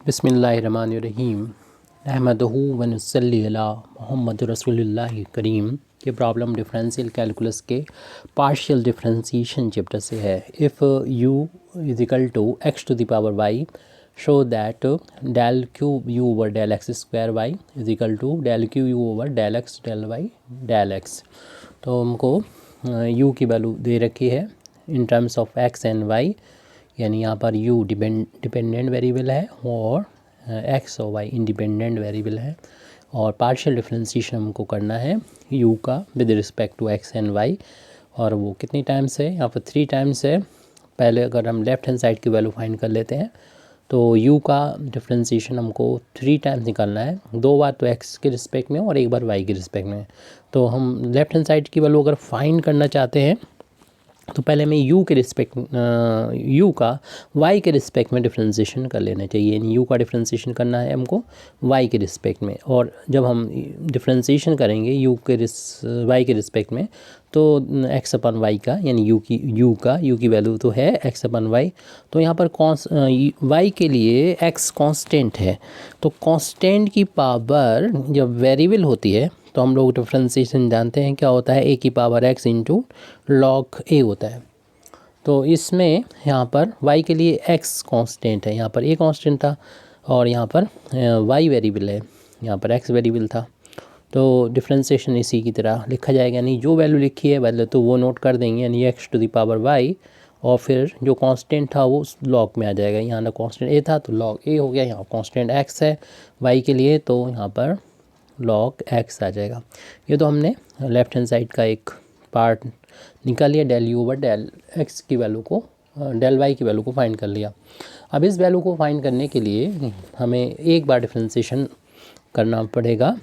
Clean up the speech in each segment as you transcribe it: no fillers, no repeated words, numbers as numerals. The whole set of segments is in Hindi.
बिस्मिल्लाहिर्रहमानिर्रहीम अहमदहू व नसल्ली अला मुहम्मद रसूलुल्लाह करीम। ये प्रॉब्लम डिफरेंशियल कैलकुलस के पार्शियल डिफरेंशिएशन चैप्टर से है। If u is equal to x to the power y show that del cube u over del x square y is equal to del Q u over del x del y del x। तो हमको u की वैल्यू दे रखी है in terms of x and y, यानी यहाँ पर u डिपेंडेंट वेरिएबल है और x और y इंडिपेंडेंट वेरिएबल है। और पार्शियल डिफरेंशिएशन हमको करना है u का with respect to x and y, और वो कितनी टाइम्स है, यहाँ पर 3 टाइम्स है। पहले अगर हम लेफ्ट हैंड साइड की वैल्यू फाइंड कर लेते हैं तो u का डिफरेंशिएशन हमको 3 टाइम्स निकालना है, 2 बार तो x के रिस्पेक्ट में और 1 बार y के रिस्पेक्ट में। तो हम लेफ्ट हैंड साइड की वैल्यू अगर फाइंड करना चाहते हैं तो पहले हमें u के रिस्पेक्ट u का y के रिस्पेक्ट में डिफरेंशिएशन कर लेना चाहिए, यानी u का डिफरेंशिएशन करना है हमको y के रिस्पेक्ट में। और जब हम डिफरेंशिएशन करेंगे y के रिस्पेक्ट में तो x अपन y का, यानी u की वैल्यू तो है x अपन y। तो यहाँ पर y के लिए x कांस्टेंट है, तो कांस्टेंट की पावर जब वेरिएबल होती है तो हम लोग डिफरेंशिएशन जानते हैं क्या होता है, a की power x into log a होता है। तो इसमें यहाँ पर y के लिए x कांस्टेंट है, यहाँ पर a कांस्टेंट था और यहाँ पर y वेरिएबल है, यहाँ पर x वेरिएबल था। तो डिफरेंशिएशन इसी की तरह लिखा जाएगा, यानी जो वैल्यू लिखी है वैल्यू तो वो नोट कर देंगे, यानी x to the power y, और फिर जो कांस्टेंट था वो उस लॉग में आ जाएगा। यहाँ ना कांस्टेंट a था तो लॉग a हो गया, यहाँ कांस्टेंट x है y के लिए तो यहाँ पर लॉग x आ जाएगा। ये तो हमने लेफ्ट हैंड साइड का एक पार्ट निकाल लिया, del u over del x की वैल्यू को, डेल y की वैल्यू को फाइंड कर लिया। अब इस वैल्यू को फाइंड करने के लिए हमें एक बार डिफरेंशिएशन करना पड़ेगा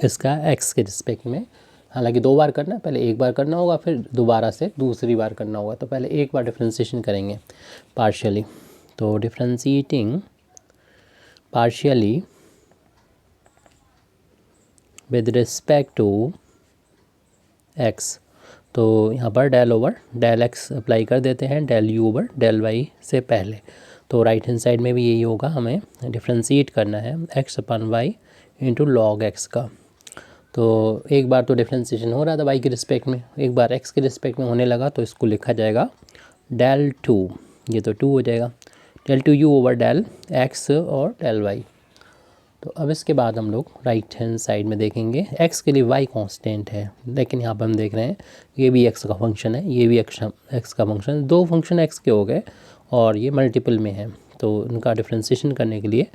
इसका x के रिस्पेक्ट में। हालांकि 2 बार करना है, पहले एक बार करना होगा फिर दोबारा से दूसरी बार करना होगा। तो पहले एक बार डिफरेंशिएशन करेंगे पार्शियली, तो differentiating partially with respect to x, तो यहाँ पर del over del x apply कर देते हैं del u over del y से पहले। तो राइट हैंड साइड में भी यही होगा, हमें डिफरेंशिएट करना है x अपन y इंटू लॉग x का। तो एक बार तो डिफरेंशिएशन हो रहा था y के रिस्पेक्ट में, एक बार x के रिस्पेक्ट में होने लगा तो इसको लिखा जाएगा डेल 2, ये तो 2 हो जाएगा, del 2u over del x और डेल y। तो अब इसके बाद हम लोग राइट हैंड साइड में देखेंगे x के लिए y कांस्टेंट है, लेकिन यहाँ पर हम देख रहे हैं ये भी x का फंक्शन है, ये भी x का फंक्शन, 2 फंक्शन x के हो गए और ये मल्टीपल में है। तो उनका डिफरेंशिएशन करने के लिए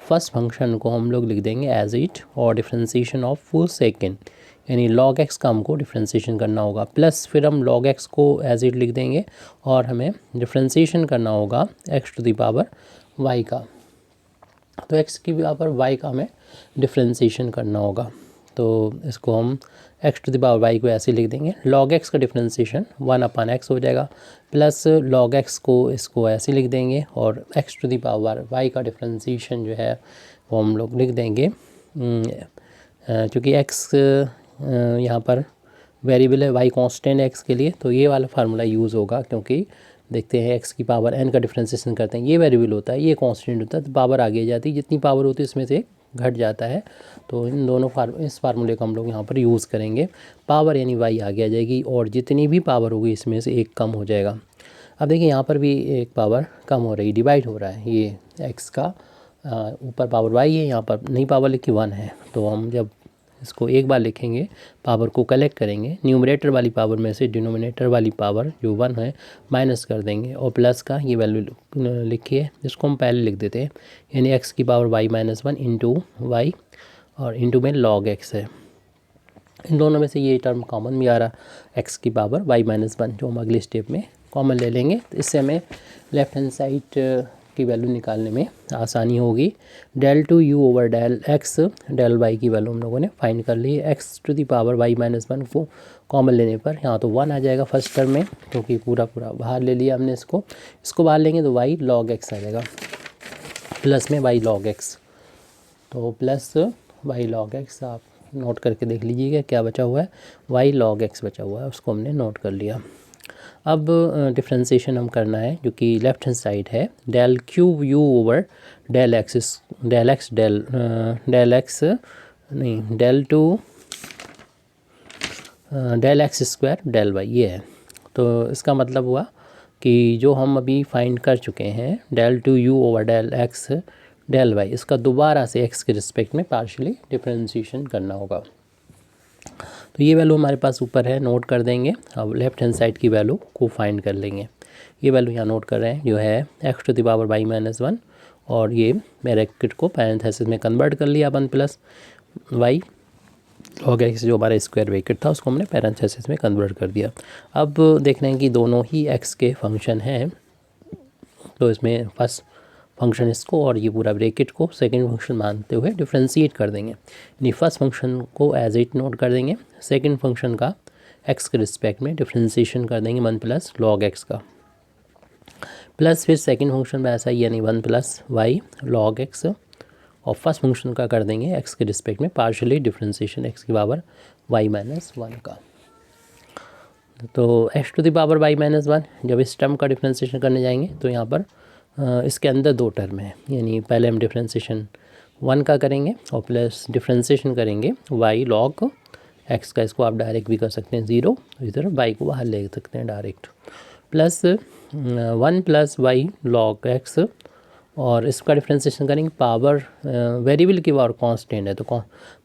फर्स्ट फंक्शन को हम लोग लिख देंगे एज इट, और डिफरेंशिएशन ऑफ सेकेंड, यानी log x का हमको डिफरेंशिएशन करना होगा, प्लस फिर हम log x को एज इट लिख देंगे और हमें डिफरेंशिएशन करना होगा x to the power y का। तो x की पावर y का हमें डिफरेंशिएशन करना होगा, तो इसको हम x to the power y को ऐसे लिख देंगे, log x का डिफरेंशिएशन 1 अपन x हो जाएगा, प्लस log x को इसको ऐसे लिख देंगे और x to the power y का डिफरेंशिएशन जो है वो हम लोग लिख देंगे। चूँकि x यहाँ पर वेरिएबल है, y कांस्टेंट है x के लिए, तो ये वाला फार्मूला यूज़ होगा, क्योंकि देखते हैं x की पावर n का डिफरेंशिएशन करते हैं, ये वेरिएबल होता है, ये कांस्टेंट होता है, तो पावर आगे जाती है, जितनी पावर होती है इसमें से घट जाता है। तो इन दोनों इस फार्मूले को हम लोग यहाँ पर यूज़ करेंगे, पावर यानी y आगे आ जाएगी और जितनी भी पावर होगी इसमें से एक कम हो जाएगा। अब देखिए यहाँ पर भी एक पावर कम हो रही, डिवाइड हो रहा है, ये x का ऊपर पावर y है, यहाँ पर नई पावर लिखी 1 है। तो हम जब इसको एक बार लिखेंगे, पावर को कलेक्ट करेंगे, न्यूमरेटर वाली पावर में से डिनोमिनेटर वाली पावर जो 1 है माइनस कर देंगे और प्लस का ये वैल्यू लिखिए, जिसको हम पहले लिख देते हैं, यानी x की power y minus 1 into y और इंटू में log x है। इन दोनों में से ये टर्म कॉमन भी आ रहा, x की पावर y माइनस 1, जो हम अगले स्टेप में कॉमन ले लेंगे। तो इससे हमें लेफ्ट हैंड साइड की वैल्यू निकालने में आसानी होगी। Del 2u over del x del y की वैल्यू हम लोगों ने फाइंड कर ली है, x to the power y minus 1 को कॉमन लेने पर यहाँ तो 1 आ जाएगा फर्स्ट टर्म में, क्योंकि पूरा बाहर ले लिया हमने इसको बाहर लेंगे तो y log x आ जाएगा, प्लस में y log x, तो प्लस y log x आप नोट करके देख लीजिएगा क्या बचा हुआ है, y log x बचा हुआ है, उसको हमने नोट कर लिया। अब डिफ्रेंशिएशन हम करना है जो कि लेफ्ट हैंड साइड है, del cube u over del x del x square del y, ये है। तो इसका मतलब हुआ कि जो हम अभी फाइंड कर चुके हैं del two u over del x del y, इसका दोबारा से एक्स के रिस्पेक्ट में पार्शियली डिफ्रेंशिएशन करना होगा। तो ये वैल्यू हमारे पास ऊपर है, नोट कर देंगे। अब लेफ्ट हैंड साइड की वैल्यू को फाइंड कर लेंगे। ये वैल्यू यहाँ नोट कर रहे हैं जो है x to the power y minus 1, और ये ब्रैकेट को पैरेंथेसिस में कन्वर्ट कर लिया 1 प्लस वाई लॉग एक्स, जो हमारा स्क्वायर ब्रैकेट था उसको हमने पैरेंथेसिस में कन्वर्ट कर दिया। अब देख रहे हैं कि दोनों ही एक्स के फंक्शन हैं, तो इसमें फर्स्ट फंक्शन इसको और ये पूरा ब्रैकेट को सेकंड फंक्शन मानते हुए डिफ्रेंशिएट कर देंगे। यानी फर्स्ट फंक्शन को एज इट नोट कर देंगे, सेकंड फंक्शन का एक्स के रिस्पेक्ट में डिफ्रेंशिएशन कर देंगे 1 प्लस लॉग एक्स का, प्लस फिर सेकंड फंक्शन में ऐसा ही यानी 1 प्लस वाई लॉग एक्स, और फर्स्ट फंक्शन का कर देंगे एक्स के रिस्पेक्ट में पार्शियली डिफ्रेंशिएशन एक्स की पावर वाई माइनस 1 का। तो x to the power y minus 1 जब इस टर्म का डिफ्रेंशिएशन करने जाएंगे तो यहाँ पर इसके अंदर दो टर्म है, यानी पहले हम डिफ्रेंशिएशन 1 का करेंगे और प्लस डिफ्रेंशिएशन करेंगे वाई लॉग एक्स का, इसको आप डायरेक्ट भी कर सकते हैं 0, इधर वाई को बाहर ले सकते हैं direct, plus 1 plus y log x, और इसका डिफ्रेंशिएशन करेंगे पावर वेरिएबल की पावर कांस्टेंट है तो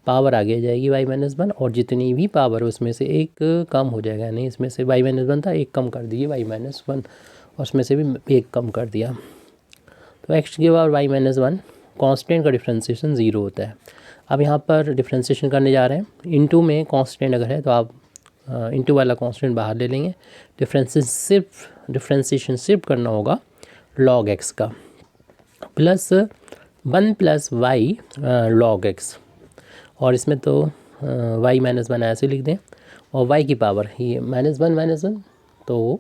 पावर आगे जाएगी वाई माइनस 1, और जितनी भी पावर उसमें से एक कम हो जाएगा, यानी इसमें से वाई माइनस 1 था एक कम कर दीजिए वाई माइनस 1, और उसमें से भी एक कम कर दिया, तो एक्स की पावर वाई माइनस 1 कॉन्स्टेंट का डिफ्रेंशिएशन 0 होता है। अब यहाँ पर डिफ्रेंशिएशन करने जा रहे हैं, इनटू में कांस्टेंट अगर है तो आप इनटू वाला कांस्टेंट बाहर ले लेंगे, डिफ्रेंशिएशन सिर्फ करना होगा लॉग एक्स का, plus 1 plus y log x, और इसमें तो वाई माइनस 1 ऐसे लिख दें, और वाई की पावर ये माइनस 1 तो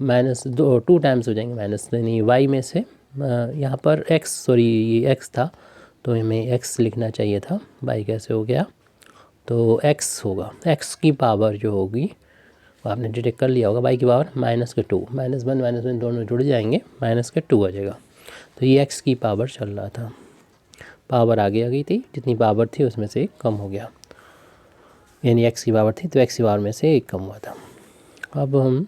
माइनस 2 टाइम्स हो जाएंगे माइनस, यानी वाई में से यहाँ पर एक्स, सॉरी ये एक्स था तो हमें एक्स लिखना चाहिए था, वाई कैसे हो गया, तो एक्स होगा, एक्स की पावर जो होगी वो आपने डिटेक्ट कर लिया होगा, वाई की पावर माइनस के 2, माइनस 1 दोनों जुड़ जाएंगे, माइनस के 2 आ जाएगा। तो ये एक्स की पावर चल रहा था, पावर आगे आ गई थी, जितनी पावर थी उसमें से एक कम हो गया, यानी एक्स की पावर थी तो एक्स की पावर में से एक कम हुआ था। अब हम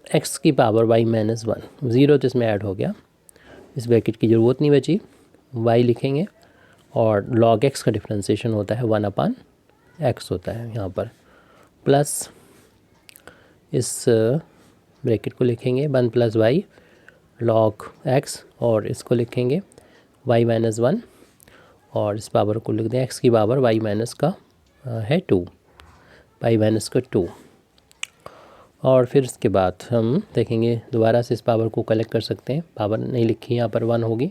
एक्स की पावर वाई माइनस 1, 0 तो इसमें ऐड हो गया, इस ब्रैकेट की ज़रूरत नहीं बची, वाई लिखेंगे, और लॉग एक्स का डिफ्रेंशिएशन होता है 1 अपान एक्स होता है यहाँ पर, प्लस इस ब्रैकेट को लिखेंगे 1 प्लस वाई लॉग एक्स, और इसको लिखेंगे वाई माइनस 1, और इस पावर को लिख दें एक्स की पावर वाई माइनस का है 2, वाई माइनस का 2, और फिर इसके बाद हम देखेंगे दोबारा से इस पावर को कलेक्ट कर सकते हैं, पावर नहीं लिखी यहाँ पर 1 होगी,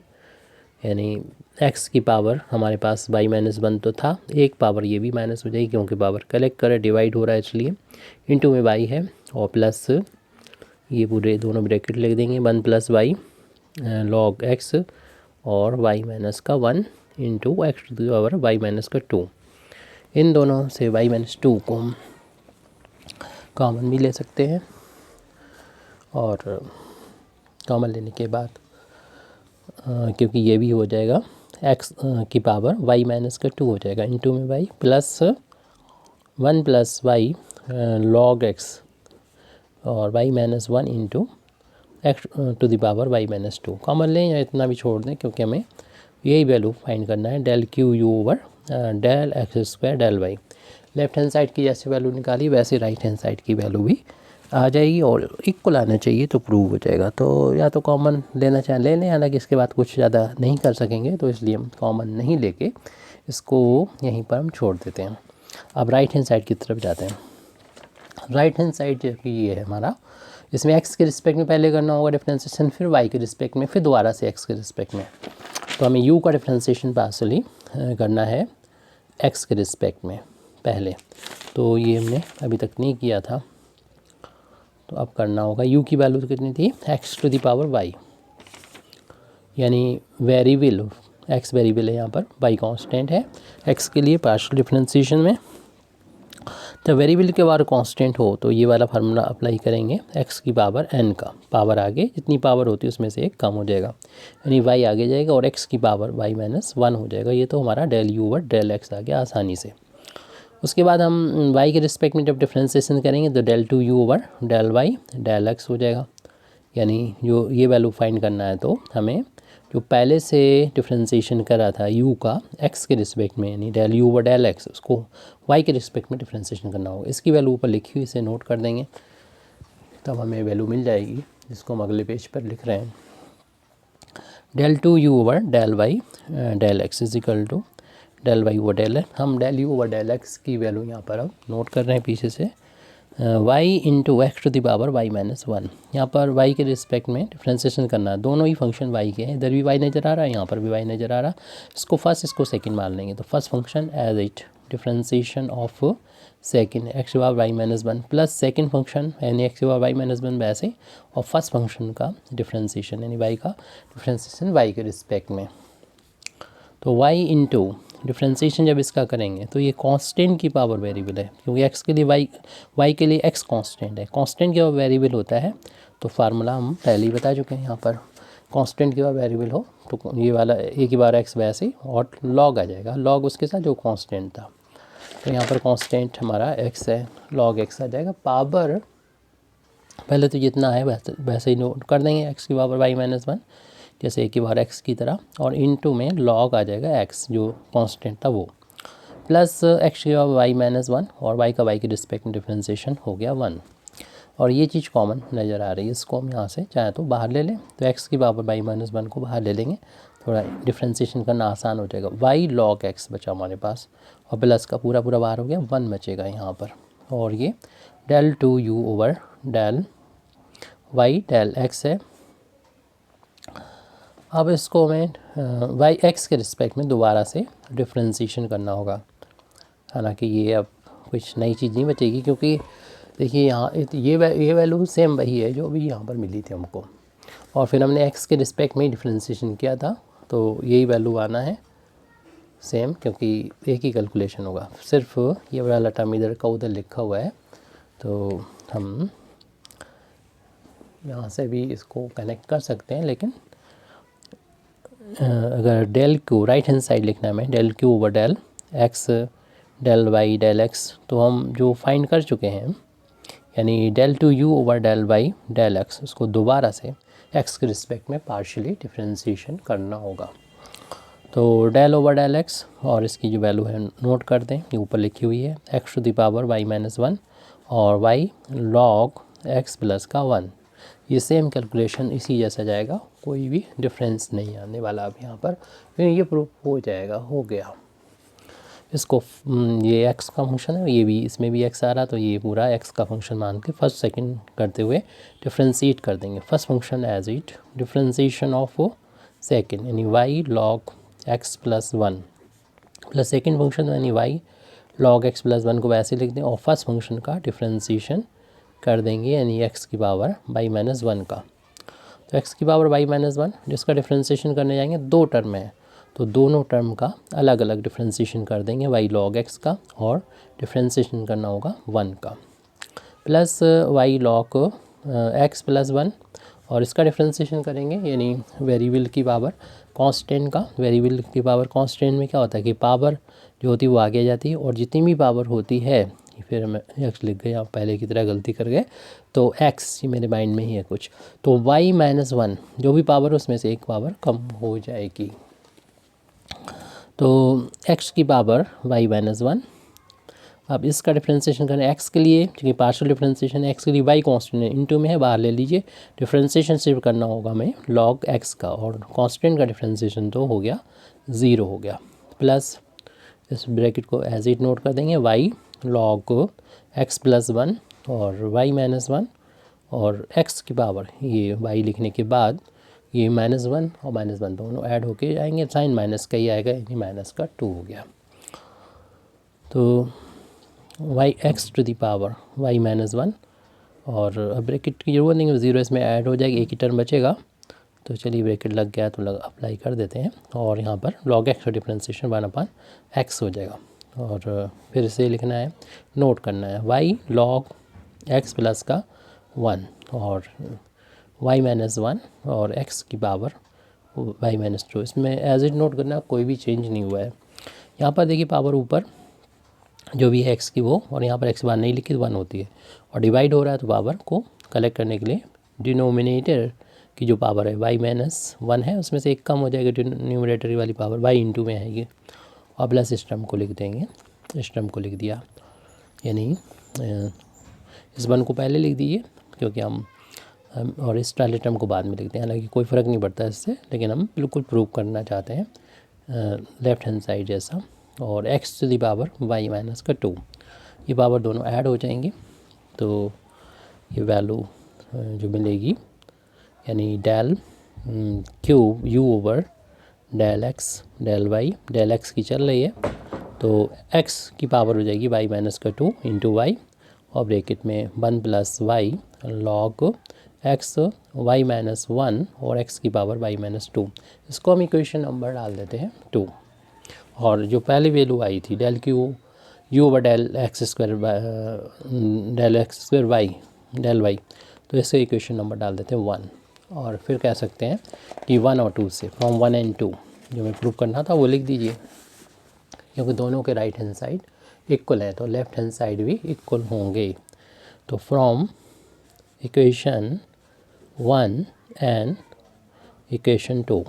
यानी एक्स की पावर हमारे पास वाई माइनस 1 तो था, एक पावर ये भी माइनस हो जाएगी क्योंकि पावर कलेक्ट करे डिवाइड हो रहा है इसलिए, इनटू में वाई है, और प्लस ये पूरे दोनों ब्रैकेट लिख देंगे 1 प्लस वाई लॉग एक्स, और वाई माइनस का 1 into x to the power y minus का 2, इन दोनों से वाई माइनस 2 को हम कॉमन भी ले सकते हैं, और कॉमन लेने के बाद क्योंकि ये भी हो जाएगा एक्स की पावर वाई माइनस का 2 हो जाएगा, इनटू में y plus 1 plus y log x, और y minus 1 into x to the power y minus 2, common लें या इतना भी छोड़ दें क्योंकि हमें यही वैल्यू फाइंड करना है, del cube u over del x square del y. Left hand side की जैसे वैल्यू निकाली वैसे राइट हैंड साइड की वैल्यू भी आ जाएगी, और इक्वल आना चाहिए तो प्रूव हो जाएगा। तो या तो कॉमन लेना चाहें ले लें, हालांकि इसके बाद कुछ ज़्यादा नहीं कर सकेंगे तो इसलिए हम कॉमन नहीं लेके इसको यहीं पर हम छोड़ देते हैं। अब राइट हैंड साइड की तरफ जाते हैं। राइट हैंड साइड जो कि ये है हमारा, इसमें एक्स के रिस्पेक्ट में पहले करना होगा डिफ्रेंशिएशन, फिर वाई के रिस्पेक्ट में, फिर दोबारा से एक्स के रिस्पेक्ट में। तो हमें यू का डिफ्रेंशिएशन पार्शियली करना है एक्स के रिस्पेक्ट में पहले, तो ये हमने अभी तक नहीं किया था, तो अब करना होगा। यू की वैल्यू तो कितनी थी, x to the power y, यानी वेरिएबल एक्स वेरिएबल है यहाँ पर, वाई कांस्टेंट है एक्स के लिए पार्शियल डिफरेंशिएशन में। जब वेरिएबल के बाहर कांस्टेंट हो तो ये वाला फार्मूला अप्लाई करेंगे, x की पावर n का, पावर आगे जितनी पावर होती है उसमें से एक कम हो जाएगा, यानी y आगे जाएगा और x की पावर y माइनस 1 हो जाएगा। ये तो हमारा del u over del x आ गया आसानी से। उसके बाद हम y के रिस्पेक्ट में जब डिफ्रेंसिएशन करेंगे तो del 2u over del y del x हो जाएगा, यानी जो ये वैल्यू फाइंड करना है तो हमें जो पहले से डिफ्रेंसिएशन करा था u का x के रिस्पेक्ट में, यानी del u over del x, उसको y के रिस्पेक्ट में डिफ्रेंसिएशन करना होगा। इसकी वैल्यू ऊपर लिखी हुई, इसे नोट कर देंगे तब हमें वैल्यू मिल जाएगी, जिसको हम अगले पेज पर लिख रहे हैं। Del 2u over del y del x is equal to del y over del x। हम del u over del x की वैल्यू यहाँ पर अब नोट कर रहे हैं पीछे से, y into x to the power y minus 1। यहाँ पर y के रिस्पेक्ट में डिफ्रेंसिएशन करना है, दोनों ही फंक्शन y के हैं, इधर भी y नज़र आ रहा है, यहाँ पर भी y नज़र आ रहा है। इसको फर्स्ट इसको सेकंड मान लेंगे, तो first function as it differentiation of second x to power y minus 1 plus second function यानी x to power y minus 1 वैसे, और फर्स्ट फंक्शन का डिफ्रेंसिएशन यानी y का डिफ्रेंसिएशन y के रिस्पेक्ट में। तो y इंटू डिफ्रेंसिएशन जब इसका करेंगे तो ये कांस्टेंट की पावर वेरिएबल है, क्योंकि x के लिए y के लिए x कांस्टेंट है, कांस्टेंट की पावर वेरिएबल होता है तो फार्मूला हम पहले ही बता चुके हैं। यहाँ पर कांस्टेंट की पावर वेरिएबल हो तो ये वाला एक ही बार x वैसे ही, और लॉग आ जाएगा, लॉग उसके साथ जो कांस्टेंट था। तो यहाँ पर कांस्टेंट हमारा x है, लॉग x आ जाएगा। पावर पहले तो जितना है वैसे ही नोट कर देंगे, x की पावर y माइनस 1 जैसे एक ही बार x की तरह, और इनटू में लॉग आ जाएगा x जो कांस्टेंट था वो, प्लस x की पावर y माइनस 1 और y का y के रिस्पेक्ट में डिफ्रेंसिएशन हो गया 1। और ये चीज़ कॉमन नज़र आ रही है, इसको हम यहाँ से चाहे तो बाहर ले लें, तो x की पावर y माइनस 1 को बाहर ले लेंगे, थोड़ा डिफ्रेंसिएशन करना आसान हो जाएगा। y log x बचा हमारे पास, और प्लस का पूरा पूरा बाहर हो गया, 1 बचेगा यहाँ पर, और ये del 2u over del y del x है। अब इसको हमें वाई एक्स के रिस्पेक्ट में दोबारा से डिफ्रेंसिएशन करना होगा, हालांकि ये अब कुछ नई चीज़ नहीं बचेगी, क्योंकि देखिए यहाँ ये वैल्यू सेम वही है जो भी यहाँ पर मिली थी हमको, और फिर हमने एक्स के रिस्पेक्ट में ही डिफ्रेंसिएशन किया था, तो यही वैल्यू आना है सेम, क्योंकि एक ही कैलकुलेशन होगा। सिर्फ ये वाला टर्म इधर का उधर लिखा हुआ है, तो हम यहाँ से भी इसको कनेक्ट कर सकते हैं, लेकिन अगर del q right hand side लिखना है हमें, del q over del x del y del x, तो हम जो फाइंड कर चुके हैं, यानी del 2u over del y del x, उसको दोबारा से एक्स के रिस्पेक्ट में पार्शियली डिफ्रेंसिएशन करना होगा। तो डेल ओवर डेल एक्स, और इसकी जो वैल्यू है नोट कर दें, ये ऊपर लिखी हुई है, x to the power y minus 1 और y log x प्लस का 1। ये सेम कैलकुलेशन इसी जैसा जाएगा, कोई भी डिफरेंस नहीं आने वाला अब यहाँ पर, ये प्रूफ हो जाएगा, हो गया। इसको ये x का फंक्शन है, ये भी इसमें भी x आ रहा, तो ये पूरा x का फंक्शन मान के फर्स्ट सेकंड करते हुए डिफ्रेंशिएट कर देंगे। First function as it differentiation of second यानी y log x plus 1 plus second function यानी y log x प्लस 1 को वैसे लिख दें, और फर्स्ट फंक्शन का डिफ्रेंशिएशन कर देंगे, यानी x की पावर y माइनस 1 का। तो x की पावर y माइनस 1 जिसका डिफ्रेंशिएशन करने जाएंगे, दो टर्म है तो दोनों टर्म का अलग अलग डिफ्रेंशिएशन कर देंगे, y log x का, और डिफ्रेंशिएशन करना होगा 1 का, plus y log x plus 1, और इसका डिफ्रेंशिएशन करेंगे, यानी वेरिएबल की पावर कांस्टेंट का। वेरिएबल की पावर कांस्टेंट में क्या होता है कि पावर जो होती है वो आगे जाती है, और जितनी भी पावर होती है, फिर मैं एक्स लिख गए, आप पहले की तरह गलती कर गए, तो एक्स मेरे माइंड में ही है कुछ, तो y माइनस 1 जो भी पावर उसमें से एक पावर कम हो जाएगी। तो x की पावर y माइनस 1, अब इसका डिफ्रेंशिएशन करें x के लिए, क्योंकि पार्शियल डिफ्रेंशिएशन x के लिए y कांस्टेंट है, इनटू में है, बाहर ले लीजिए। डिफ्रेंशिएशन सिर्फ करना होगा हमें log x का, और कांस्टेंट का डिफ्रेंशिएशन तो हो गया 0 हो गया, प्लस इस ब्रैकेट को एज इट नोट कर देंगे, y log x प्लस 1 और y माइनस 1, और x की पावर ये y लिखने के बाद ये माइनस 1 और माइनस 1 दोनों ऐड होके आएंगे, साइन माइनस का ही आएगा, यानी माइनस का 2 हो गया। तो y x to the power y minus 1, और ब्रैकेट की ज़रूरत नहीं है, 0 इसमें ऐड हो जाएगी, एक ही टर्म बचेगा। तो चलिए ब्रैकेट लग गया तो अप्लाई कर देते हैं, और यहाँ पर log x का डिफ्रेंशिएशन 1/x हो जाएगा। और फिर से लिखना है, नोट करना है y log x प्लस का 1 और y माइनस 1 और x की पावर y माइनस 2। इसमें एज इट नोट करना, कोई भी चेंज नहीं हुआ है। यहाँ पर देखिए पावर ऊपर जो भी है x की वो, और यहाँ पर x बार नहीं लिखी तो 1 होती है, और डिवाइड हो रहा है तो पावर को कलेक्ट करने के लिए डिनोमिनेटर की जो पावर है y माइनस 1 है उसमें से एक कम हो जाएगा, न्यूमरेटर वाली पावर y इंटू में आएगी, और प्लस इस टर्म को लिख देंगे। इस टर्म को लिख दिया, यानी इस 1 को पहले लिख दीजिए क्योंकि हम और इस वाले टर्म को बाद में लिखते हैं, हालांकि कोई फ़र्क नहीं पड़ता इससे, लेकिन हम बिल्कुल प्रूव करना चाहते हैं लेफ़्ट हैंड साइड जैसा। और x to the power y minus का 2, ये पावर दोनों ऐड हो जाएंगे तो ये वैल्यू जो मिलेगी, यानी del cube u over del x del y, del x की चल रही है तो x की पावर हो जाएगी y माइनस का 2 इंटू वाई, और ब्रैकेट में 1 plus y log x y minus 1 और x की पावर y माइनस 2। इसको हम इक्वेशन नंबर डाल देते हैं 2, और जो पहली वैल्यू आई थी del Q u over del x square y del y, तो इससे इक्वेशन नंबर डाल देते हैं 1, और फिर कह सकते हैं कि 1 और 2 से फ्रॉम 1 एंड 2 जो मैं प्रूव करना था वो लिख दीजिए, क्योंकि दोनों के राइट हैंड साइड इक्वल है तो लेफ़्ट हैंड साइड भी इक्वल होंगे। तो from equation 1 and equation 2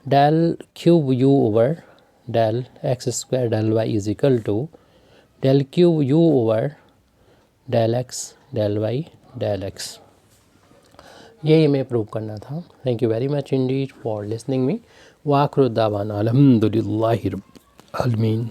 del cube u over del x square del y is equal to del cube u over del x del y del x. यही हमें प्रूव करना था। Thank you very much indeed for listening me. वाखिर दावाना अल्हम्दुलिल्लाहि रब्बिल आलमीन।